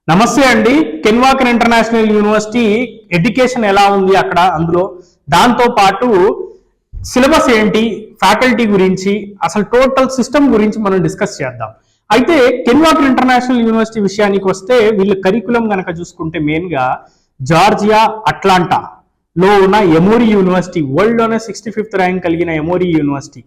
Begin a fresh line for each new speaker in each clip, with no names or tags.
నమస్తే అండి. కెన్వాకర్ international university education ఎలా ఉంది అక్కడ, అందులో దాంతో పాటు సిలబస్ ఏంటి, ఫ్యాకల్టీ గురించి, అసలు టోటల్ సిస్టమ్ గురించి మనం డిస్కస్ చేద్దాం. అయితే కెన్వాకర్ ఇంటర్నేషనల్ యూనివర్సిటీ విషయానికి వస్తే వీళ్ళ కరికులం కనుక చూసుకుంటే మెయిన్ గా జార్జియా అట్లాంటా లో ఉన్న ఎమోరీ యూనివర్సిటీ, వరల్డ్ లోనే 65th ర్యాంక్ కలిగిన ఎమోరీ యూనివర్సిటీ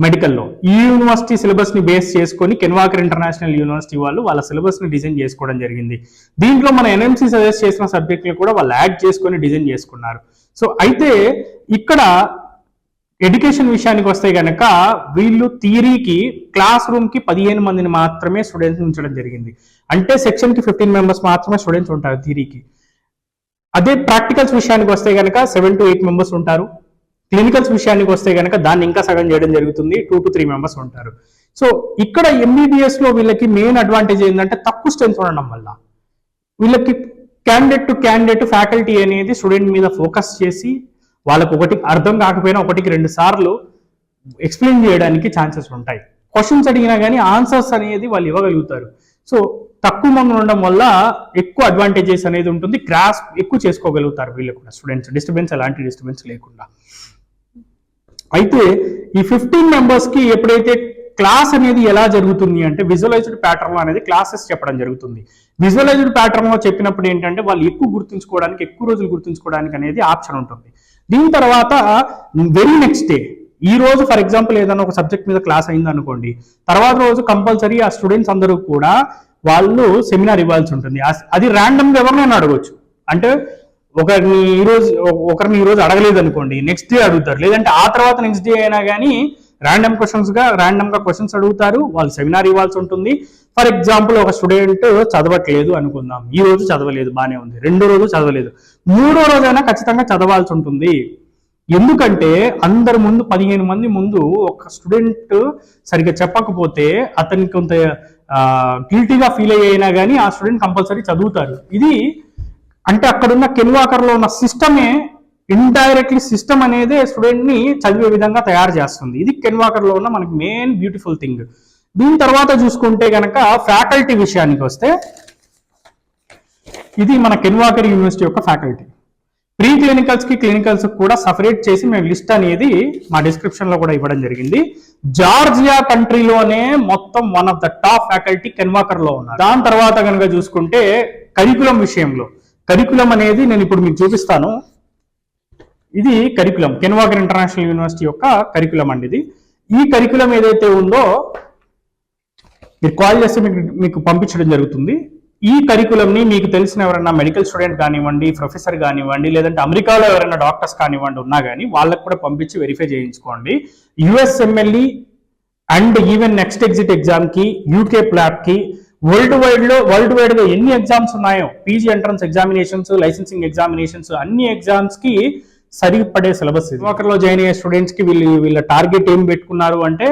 మెడికల్లో. ఈ యూనివర్సిటీ సిలబస్ ని బేస్ చేసుకొని కెన్వాకర్ ఇంటర్నేషనల్ యూనివర్సిటీ వాళ్ళు వాళ్ళ సిలబస్ ని డిజైన్ చేసుకోవడం జరిగింది. దీంట్లో మన ఎన్ఎంసీ సజెస్ట్ చేసిన సబ్జెక్టులు కూడా వాళ్ళు యాడ్ చేసుకొని డిజైన్ చేసుకున్నారు. సో అయితే ఇక్కడ ఎడ్యుకేషన్ విషయానికి వస్తే కనుక వీళ్ళు థియరీకి క్లాస్ రూమ్ కి 15 మందిని మాత్రమే స్టూడెంట్స్ ఉంచడం జరిగింది. అంటే సెక్షన్ కి 15 మెంబర్స్ మాత్రమే స్టూడెంట్స్ ఉంటారు థియరీకి. అదే ప్రాక్టికల్స్ విషయానికి వస్తే కనుక 7 to 8 మెంబర్స్ ఉంటారు. క్లినికల్స్ విషయానికి వస్తే కనుక దాన్ని ఇంకా సగం చేయడం జరుగుతుంది, 2 to 3 మెంబర్స్ ఉంటారు. సో ఇక్కడ ఎంబీబీఎస్ లో వీళ్ళకి మెయిన్ అడ్వాంటేజ్ ఏంటంటే తక్కువ స్ట్రెంత్ ఉండడం వల్ల వీళ్ళకి క్యాండిడేట్ టు క్యాండిడేట్ ఫ్యాకల్టీ అనేది స్టూడెంట్ మీద ఫోకస్ చేసి వాళ్ళకు ఒకటి అర్థం కాకపోయినా 1-2 సార్లు ఎక్స్ప్లెయిన్ చేయడానికి ఛాన్సెస్ ఉంటాయి. క్వశ్చన్స్ అడిగినా కానీ ఆన్సర్స్ అనేది వాళ్ళు ఇవ్వగలుగుతారు. సో తక్కువ మంది ఉండడం వల్ల ఎక్కువ అడ్వాంటేజెస్ అనేది ఉంటుంది, గ్రాస్ప్ ఎక్కువ చేసుకోగలుగుతారు వీళ్ళు కూడా స్టూడెంట్స్, డిస్టర్బెన్స్ ఎలాంటి డిస్టర్బెన్స్ లేకుండా. అయితే ఈ 15 మెంబర్స్ కి ఎప్పుడైతే క్లాస్ అనేది ఎలా జరుగుతుంది అంటే విజువలైజ్డ్ ప్యాటర్న్ అనేది క్లాసెస్ చెప్పడం జరుగుతుంది. విజువలైజ్డ్ ప్యాటర్న్ లో చెప్పినప్పుడు ఏంటంటే వాళ్ళు ఎక్కువ గుర్తుంచుకోవడానికి, ఎక్కువ రోజులు గుర్తుంచుకోవడానికి అనేది ఆప్షన్ ఉంటుంది. దీని తర్వాత వెరీ నెక్స్ట్ డే, ఈ రోజు ఫర్ ఎగ్జాంపుల్ ఏదైనా ఒక సబ్జెక్ట్ మీద క్లాస్ అయింది అనుకోండి, తర్వాత రోజు కంపల్సరీ ఆ స్టూడెంట్స్ అందరూ కూడా వాళ్ళు సెమినార్ ఇవ్వాల్సి ఉంటుంది. అది ర్యాండమ్ గా ఎవరినైనా అడగొచ్చు. అంటే ఒకరిని ఈ రోజు అడగలేదు అనుకోండి, నెక్స్ట్ డే అడుగుతారు, లేదంటే ఆ తర్వాత నెక్స్ట్ డే అయినా కానీ ర్యాండమ్ గా క్వశ్చన్స్ అడుగుతారు, వాళ్ళు సెమినార్ ఇవ్వాల్సి ఉంటుంది. ఫర్ ఎగ్జాంపుల్ ఒక స్టూడెంట్ చదవట్లేదు అనుకుందాం, ఈ రోజు చదవలేదు, బాగానే ఉంది, రెండో రోజు చదవలేదు, మూడో రోజైనా ఖచ్చితంగా చదవాల్సి ఉంటుంది. ఎందుకంటే అందరి ముందు 15 మంది ముందు ఒక స్టూడెంట్ సరిగ్గా చెప్పకపోతే అతనికి కొంత గిల్టీగా ఫీల్ అయినా కానీ ఆ స్టూడెంట్ కంపల్సరీ చదువుతారు. ఇది అంటే అక్కడున్న కెన్వాకర్ లో ఉన్న సిస్టమే ఇండైరెక్ట్లీ సిస్టమ్ అనేది స్టూడెంట్ ని చదివే విధంగా తయారు చేస్తుంది. ఇది కెన్వాకర్ లో ఉన్న మనకి మెయిన్ బ్యూటిఫుల్ థింగ్. దీని తర్వాత చూసుకుంటే కనుక ఫ్యాకల్టీ విషయానికి వస్తే ఇది మన కెన్వాకర్ యూనివర్సిటీ యొక్క ఫ్యాకల్టీ. ప్రీ క్లినికల్స్ కి క్లినికల్స్ కూడా సపరేట్ చేసి మేము లిస్ట్ అనేది మా డిస్క్రిప్షన్ లో కూడా ఇవ్వడం జరిగింది. జార్జియా కంట్రీలోనే మొత్తం one of the top faculty కెన్వాకర్ లో ఉన్నారు. దాని తర్వాత కనుక చూసుకుంటే కరికులం విషయంలో, కరికులం అనేది నేను ఇప్పుడు మీకు చూపిస్తాను. ఇది కరికులం, కెన్వాకర్ ఇంటర్నేషనల్ యూనివర్సిటీ యొక్క కరికులం అండి. ఇది ఈ కరికులం ఏదైతే ఉందో మీరు కాల్ చేస్తే మీకు పంపించడం జరుగుతుంది. ఈ కరికులంని మీకు తెలిసిన ఎవరైనా మెడికల్ స్టూడెంట్ కానివ్వండి, ప్రొఫెసర్ కానివ్వండి, లేదంటే అమెరికాలో ఎవరైనా డాక్టర్స్ కానివ్వండి ఉన్నా కానీ వాళ్ళకు కూడా పంపించి వెరిఫై చేయించుకోండి. USMLE and even next exit exam కి, యూకే ప్లాప్ కి, వరల్డ్ వైడ్ గా ఎన్ని ఎగ్జామ్స్ ఉన్నాయో, PG entrance examinations, licensing examinations, అన్ని ఎగ్జామ్స్ కి సరిపడే సిలబస్. కెన్వాకర్ లో జాయిన్ అయ్యే స్టూడెంట్స్ కి వీళ్ళ టార్గెట్ ఏం పెట్టుకున్నారు అంటే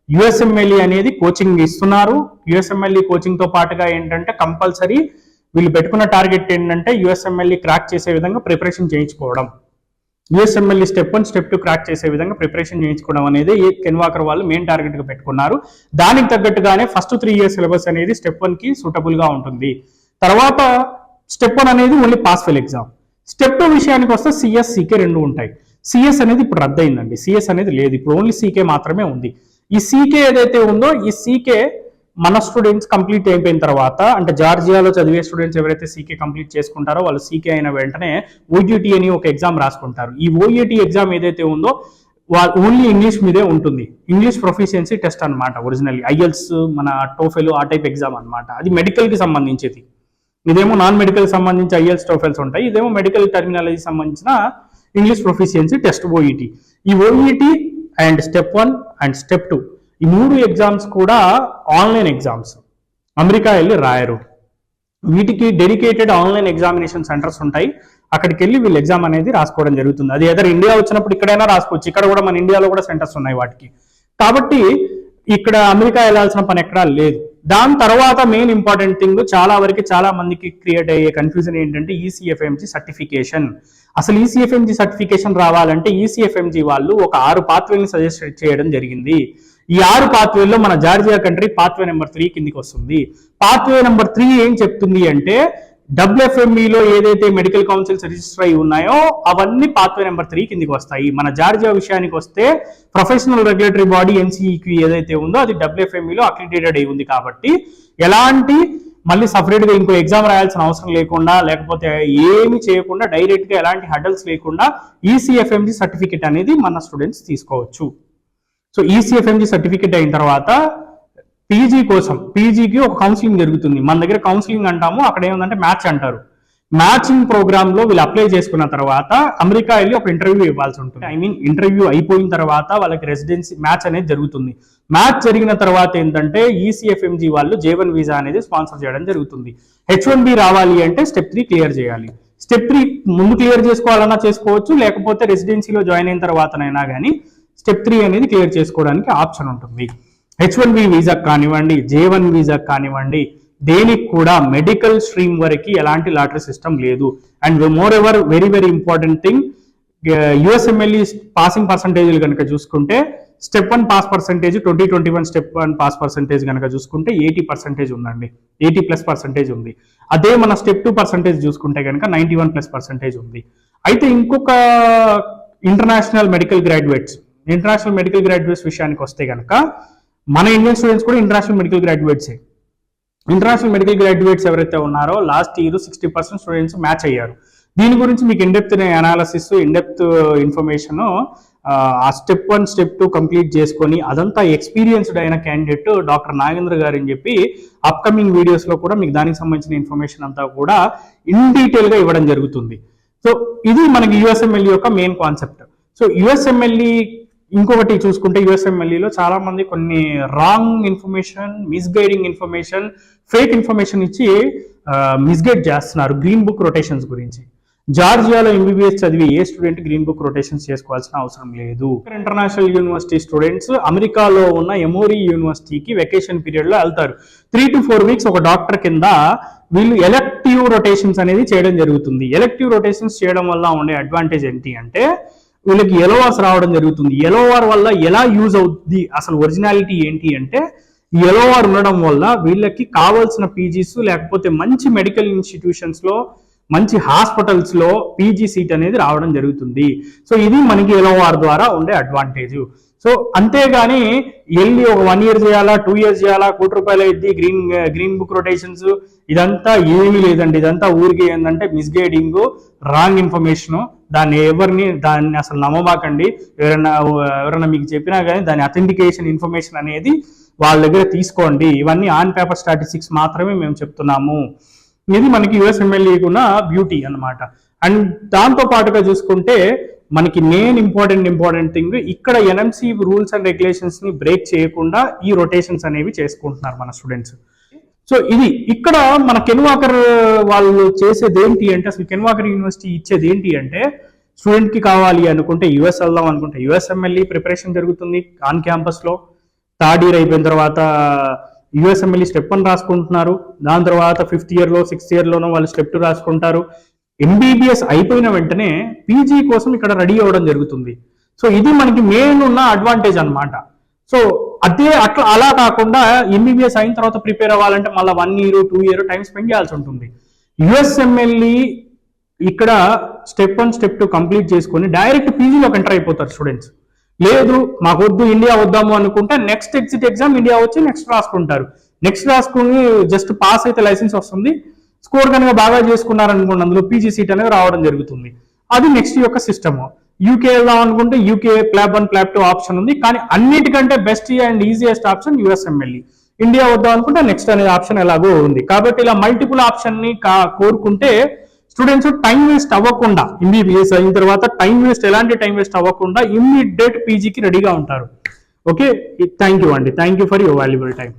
యుఎస్ఎంఎల్ఈ అనేది కోచింగ్ ఇస్తున్నారు. యుఎస్ఎంఎల్ఈ కోచింగ్ తో పాటుగా ఏంటంటే కంపల్సరీ వీళ్ళు పెట్టుకున్న టార్గెట్ ఏంటంటే యుఎస్ఎంఎల్ఈ క్రాక్ చేసే విధంగా ప్రిపరేషన్ చేయించుకోవడం. యుఎస్ఎంఎల్ఈ స్టెప్ 1, స్టెప్ 2 క్రాక్ చేసే విధంగా ప్రిపరేషన్ చేయించుకోవడం అనేది కెన్వాకర్ వాళ్ళు మెయిన్ టార్గెట్ గా పెట్టుకున్నారు. దానికి తగ్గట్టుగానే ఫస్ట్ 3 years సిలబస్ అనేది స్టెప్ 1 కి సూటబుల్ గా ఉంటుంది. తర్వాత స్టెప్ 1 అనేది only pass fail exam. Step 2 విషయానికి వస్తే సిఎస్, సీకే 2 ఉంటాయి. సిఎస్ అనేది ఇప్పుడు రద్దయిందండి, సిఎస్ అనేది లేదు, ఇప్పుడు ఓన్లీ సీకే మాత్రమే ఉంది. ఈ సీకే ఏదైతే ఉందో ఈ సీకే మన స్టూడెంట్స్ కంప్లీట్ అయిపోయిన తర్వాత, అంటే జార్జియాలో చదివే స్టూడెంట్స్ ఎవరైతే సీకే కంప్లీట్ చేసుకుంటారో వాళ్ళు సీకే అయిన వెంటనే ఓఈటీ అని ఒక ఎగ్జామ్ రాసుకుంటారు. ఈ ఓఈటీ ఎగ్జామ్ ఏదైతే ఉందో ఓన్లీ ఇంగ్లీష్ మీదే ఉంటుంది. ఇంగ్లీష్ ప్రొఫిషియన్సీ టెస్ట్ అనమాట. ఒరిజినల్లీ ఐఎల్స్, మన టోఫెల్ ఆ టైప్ ఎగ్జామ్ అనమాట. అది మెడికల్ కి సంబంధించేది. ఇదేమో నాన్ మెడికల్ సంబంధించి ఐఎల్స్, టోఫెల్స్ ఉంటాయి. ఇదేమో మెడికల్ టర్మినాలజీ సంబంధించిన ఇంగ్లీష్ ప్రొఫిషియన్సీ టెస్ట్ ఓఈటీ. ఈ ఓఈటీ అండ్ స్టెప్ 1 అండ్ స్టెప్ 2 ఈ 3 ఎగ్జామ్స్ కూడా ఆన్లైన్ ఎగ్జామ్స్, అమెరికా వెళ్ళి రాయరు. వీటికి డెడికేటెడ్ ఆన్లైన్ ఎగ్జామినేషన్ సెంటర్స్ ఉంటాయి. అక్కడికి వెళ్ళి వీళ్ళు ఎగ్జామ్ అనేది రాసుకోవడం జరుగుతుంది. అది ఎదర్ ఇండియా వచ్చినప్పుడు ఇక్కడైనా రాసుకోవచ్చు, ఇక్కడ కూడా మన ఇండియాలో కూడా సెంటర్స్ ఉన్నాయి వాటికి. కాబట్టి ఇక్కడ అమెరికా వెళ్ళాల్సిన పని ఎక్కడా లేదు. దాని తర్వాత మెయిన్ ఇంపార్టెంట్ థింగ్, చాలా వరకు చాలా మందికి క్రియేట్ అయ్యే కన్ఫ్యూజన్ ఏంటంటే ఈసీఎఫ్ఎంజీ సర్టిఫికేషన్. అసలు ఈసీఎఫ్ఎంజీ సర్టిఫికేషన్ రావాలంటే ఈసీఎఫ్ఎంజీ వాళ్ళు ఒక 6 పాత్వేల్ని సజెస్ట్ చేయడం జరిగింది. ఈ 6 పాత్వేల్లో మన జార్జియా కంట్రీ పాత్వే నెంబర్ 3 కిందికి వస్తుంది. పాత్వే నెంబర్ 3 ఏం చెప్తుంది అంటే WFMEలో ఏదైతే మెడికల్ కౌన్సిల్స్ రిజిస్టర్ అయి ఉన్నాయో అవన్నీ పాత్వే నెంబర్ 3 కిందికి వస్తాయి. మన జార్జియా విషయానికి వస్తే ప్రొఫెషనల్ రెగ్యులేటరీ బాడీ NCEQ ఏదైతే ఉందో అది WFMEలో అక్రిడేటెడ్ అయి ఉంది కాబట్టి ఎలాంటి మళ్ళీ సపరేట్ గా ఇంకో ఎగ్జామ్ రాయాల్సిన అవసరం లేకుండా, లేకపోతే ఏమి చేయకుండా డైరెక్ట్ గా ఎలాంటి హడల్స్ లేకుండా ECFMG సర్టిఫికెట్ అనేది మన స్టూడెంట్స్ తీసుకోవచ్చు. సో ECFMG సర్టిఫికెట్ అయిన తర్వాత పీజీ కోసం, పీజీకి ఒక కౌన్సిలింగ్ జరుగుతుంది. మన దగ్గర కౌన్సిలింగ్ అంటాము, అక్కడ ఏముందంటే మ్యాచ్ అంటారు. మ్యాచింగ్ ప్రోగ్రామ్ లో వీళ్ళు అప్లై చేసుకున్న తర్వాత అమెరికా వెళ్ళి ఒక ఇంటర్వ్యూ ఇవ్వాల్సి ఉంటుంది. ఇంటర్వ్యూ అయిపోయిన తర్వాత వాళ్ళకి రెసిడెన్సీ మ్యాచ్ అనేది జరుగుతుంది. మ్యాచ్ జరిగిన తర్వాత ఏంటంటే ECFMG వాళ్ళు J1 వీసా అనేది స్పాన్సర్ చేయడం జరుగుతుంది. H1B రావాలి అంటే స్టెప్ 3 క్లియర్ చేయాలి. స్టెప్ 3 ముందు క్లియర్ చేసుకోవాలన్నా చేసుకోవచ్చు, లేకపోతే రెసిడెన్సీలో జాయిన్ అయిన తర్వాతనైనా కానీ స్టెప్ 3 అనేది క్లియర్ చేసుకోవడానికి ఆప్షన్ ఉంటుంది. H1B వీసా కానివ్వండి, J1 వీసా కానివ్వండి, దేనికి కూడా మెడికల్ స్ట్రీమ్ వరకు ఎలాంటి లాటరీ సిస్టమ్ లేదు. And moreover very very important thing, USMLE passing పర్సంటేజ్లు కనుక చూసుకుంటే step 1 pass percentage 2021 step 1 pass percentage కనుక చూసుకుంటే 80% ఉందండి, 80+% ఉంది. అదే మన స్టెప్ 2 పర్సంటేజ్ చూసుకుంటే కనుక 91+% ఉంది. అయితే ఇంకొక ఇంటర్నేషనల్ మెడికల్ గ్రాడ్యుయేట్స్ విషయానికి వస్తే కనుక మన ఇండియన్ స్టూడెంట్స్ కూడా ఇంటర్నేషనల్ మెడికల్ గ్రాడ్యుయేట్సే. ఇంటర్నేషనల్ మెడికల్ గ్రాడ్యుయేట్స్ ఎవరైతే ఉన్నారో లాస్ట్ ఇయర్ 60% స్టూడెంట్స్ మ్యాచ్ అయ్యారు. దీని గురించి మీకు ఇన్డెప్త్ అనాలిసిస్, ఇన్డెప్త్ ఇన్ఫర్మేషన్ ఆ స్టెప్ 1 స్టెప్ 2 కంప్లీట్ చేసుకొని అదంతా ఎక్స్పీరియన్స్డ్ అయిన క్యాండిడేట్ డాక్టర్ నాగేంద్ర గారు అని చెప్పి అప్కమింగ్ వీడియోస్ లో కూడా మీకు దానికి సంబంధించిన ఇన్ఫర్మేషన్ అంతా కూడా ఇన్ డీటెయిల్ గా ఇవ్వడం జరుగుతుంది. సో ఇది మనకి USMLE యొక్క మెయిన్ కాన్సెప్ట్. సో USMLE ఇంకొకటి చూసుకుంటే USMLEలో చాలా మంది కొన్ని wrong information, misguiding information, fake information ఇచ్చి మిస్గైడ్ చేస్తున్నారు గ్రీన్ బుక్ రొటేషన్స్ గురించి. జార్జియాలో MBBS చదివి ఏ స్టూడెంట్ గ్రీన్ బుక్ రొటేషన్స్ చేసుకోవాల్సిన అవసరం లేదు. ఇంటర్నేషనల్ యూనివర్సిటీ స్టూడెంట్స్ అమెరికాలో ఉన్న ఎమోరీ యూనివర్సిటీకి వెకేషన్ పీరియడ్ లో వెళ్తారు. 3 to 4 weeks ఒక డాక్టర్ కింద వీళ్ళు ఎలెక్టివ్ రొటేషన్స్ అనేది చేయడం జరుగుతుంది. ఎలెక్టివ్ రొటేషన్స్ చేయడం వల్ల ఉండే అడ్వాంటేజ్ ఏంటి అంటే వీళ్ళకి ఎలోఆర్స్ రావడం జరుగుతుంది. ఎలోఆర్ వల్ల ఎలా యూజ్ అవుతుంది, అసలు ఒరిజినాలిటీ ఏంటి అంటే ఎలోఆర్ ఉండడం వల్ల వీళ్ళకి కావాల్సిన పీజీస్ లేకపోతే మంచి మెడికల్ ఇన్స్టిట్యూషన్స్ లో, మంచి హాస్పిటల్స్ లో పీజీ సీట్ అనేది రావడం జరుగుతుంది. సో ఇది మనకి ఎలోఆర్ ద్వారా ఉండే అడ్వాంటేజ్. సో అంతేగాని వెళ్ళి ఒక 1 year చేయాలా, 2 years చేయాలా, ₹1,00,000 అయింది గ్రీన్ బుక్ రొటేషన్స్, ఇదంతా ఏమీ లేదండి. ఇదంతా ఊరికి ఏంటంటే మిస్గైడింగ్, రాంగ్ ఇన్ఫర్మేషన్. దాన్ని అసలు నమ్మబాకండి. ఎవరైనా మీకు చెప్పినా కానీ దాని అథెంటికేషన్ ఇన్ఫర్మేషన్ అనేది వాళ్ళ దగ్గర తీసుకోండి. ఇవన్నీ ఆన్ పేపర్ స్టాటిస్టిక్స్ మాత్రమే మేము చెప్తున్నాము. ఇది మనకి USMLE ఉన్న బ్యూటీ అన్నమాట. అండ్ దాంతో పాటుగా చూసుకుంటే మనకి మెయిన్ ఇంపార్టెంట్ థింగ్, ఇక్కడ NMC రూల్స్ అండ్ రెగ్యులేషన్స్ ని బ్రేక్ చేయకుండా ఈ రొటేషన్స్ అనేవి చేసుకుంటున్నారు మన స్టూడెంట్స్. సో ఇది ఇక్కడ మన కెన్వాకర్ వాళ్ళు చేసేది ఏంటి అంటే, అసలు కెన్వాకర్ యూనివర్సిటీ ఇచ్చేది ఏంటి అంటే, స్టూడెంట్ కి కావాలి అనుకుంటే US వెళ్దాం అనుకుంటే USMLE ప్రిపరేషన్ జరుగుతుంది ఆన్ క్యాంపస్ లో. 3rd year అయిపోయిన తర్వాత USMLE స్టెప్ 1 రాసుకుంటున్నారు. దాని తర్వాత 5th year లో 6th year లోనో వాళ్ళు స్టెప్ 2 రాసుకుంటారు. MBBS అయిపోయిన వెంటనే పీజీ కోసం ఇక్కడ రెడీ అవ్వడం జరుగుతుంది. సో ఇది మనకి మెయిన్ ఉన్న అడ్వాంటేజ్ అన్నమాట. సో అలా కాకుండా MBBS అయిన తర్వాత ప్రిపేర్ అవ్వాలంటే మళ్ళీ 1 year 2 year టైం స్పెండ్ చేయాల్సి ఉంటుంది. USMLE ఇక్కడ స్టెప్ 1 స్టెప్ 2 కంప్లీట్ చేసుకొని డైరెక్ట్ పీజీలోకి ఎంటర్ అయిపోతారు స్టూడెంట్స్. లేదు మాకు వద్దు ఇండియా వద్దాము అనుకుంటే నెక్స్ట్ ఎగ్జిట్ ఎగ్జామ్ ఇండియా వచ్చి నెక్స్ట్ రాసుకుంటారు. నెక్స్ట్ రాసుకుని జస్ట్ పాస్ అయితే లైసెన్స్ వస్తుంది. స్కోర్ కనుక బాగా చేసుకున్నారనుకోండి అందులో పీజీ సీట్ అనేది రావడం జరుగుతుంది. అది నెక్స్ట్ యొక్క సిస్టమ్. UK వెళ్దాం అనుకుంటే UK ప్లాబ్ 1 ప్లాబ్ 2 ఆప్షన్ ఉంది. కానీ అన్నిటికంటే best and easiest option USMLE. India వద్దాం అనుకుంటే నెక్స్ట్ అనే ఆప్షన్ ఎలాగో ఉంది. కాబట్టి ఇలా మల్టిపుల్ ఆప్షన్ ని కోరుకుంటే స్టూడెంట్స్ టైం వేస్ట్ అవ్వకుండా, MBBS అయిన తర్వాత ఎలాంటి టైం వేస్ట్ అవ్వకుండా ఇమ్మీడియట్ పీజీకి రెడీగా ఉంటారు. ఓకే, థ్యాంక్ యూ అండి. Thank you for your valuable time.